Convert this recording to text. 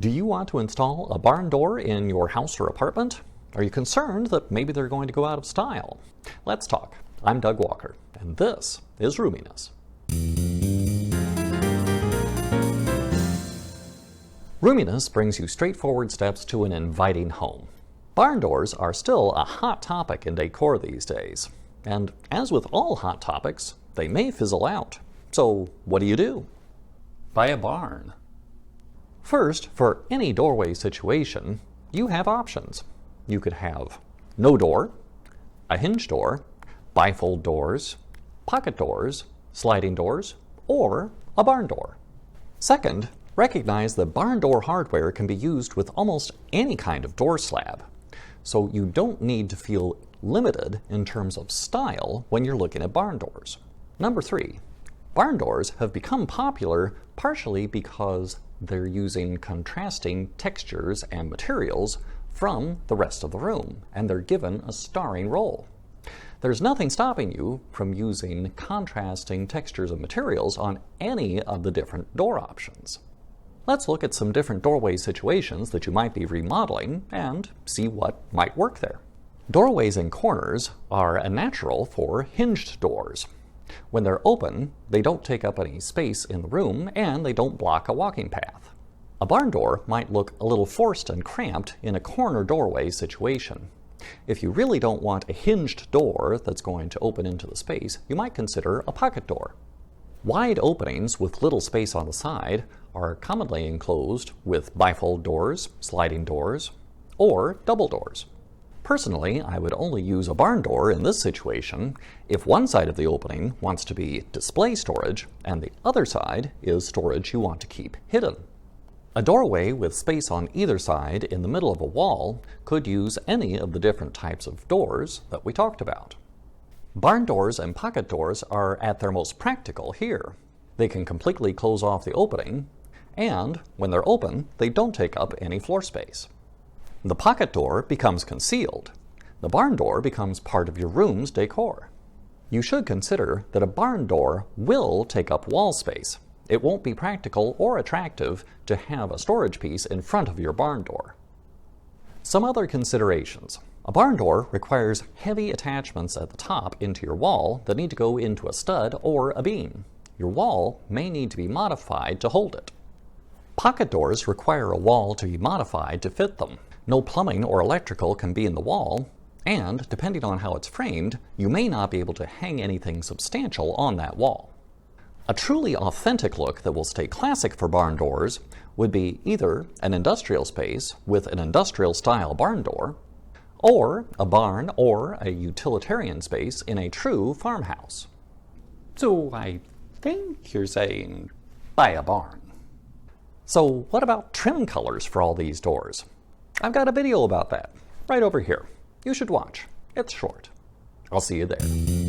Do you want to install a barn door in your house or apartment? Are you concerned that maybe they're going to go out of style? Let's talk. I'm Doug Walker, and this is Roominess. Roominess brings you straightforward steps to an inviting home. Barn doors are still a hot topic in decor these days. And as with all hot topics, they may fizzle out. So what do? Buy a barn. First, for any doorway situation, you have options. You could have no door, a hinge door, bifold doors, pocket doors, sliding doors, or a barn door. Second, recognize that barn door hardware can be used with almost any kind of door slab, so you don't need to feel limited in terms of style when you're looking at barn doors. Number 3, barn doors have become popular partially because they're using contrasting textures and materials from the rest of the room, and they're given a starring role. There's nothing stopping you from using contrasting textures of materials on any of the different door options. Let's look at some different doorway situations that you might be remodeling and see what might work there. Doorways and corners are a natural for hinged doors. When they're open, they don't take up any space in the room and they don't block a walking path. A barn door might look a little forced and cramped in a corner doorway situation. If you really don't want a hinged door that's going to open into the space, you might consider a pocket door. Wide openings with little space on the side are commonly enclosed with bifold doors, sliding doors, or double doors. Personally, I would only use a barn door in this situation if one side of the opening wants to be display storage and the other side is storage you want to keep hidden. A doorway with space on either side in the middle of a wall could use any of the different types of doors that we talked about. Barn doors and pocket doors are at their most practical here. They can completely close off the opening, and when they're open, they don't take up any floor space. The pocket door becomes concealed. The barn door becomes part of your room's decor. You should consider that a barn door will take up wall space. It won't be practical or attractive to have a storage piece in front of your barn door. Some other considerations. A barn door requires heavy attachments at the top into your wall that need to go into a stud or a beam. Your wall may need to be modified to hold it. Pocket doors require a wall to be modified to fit them. No plumbing or electrical can be in the wall, and depending on how it's framed, you may not be able to hang anything substantial on that wall. A truly authentic look that will stay classic for barn doors would be either an industrial space with an industrial-style barn door, or a barn or a utilitarian space in a true farmhouse. So I think you're saying buy a barn. So what about trim colors for all these doors? I've got a video about that right over here. You should watch. It's short. I'll see you there.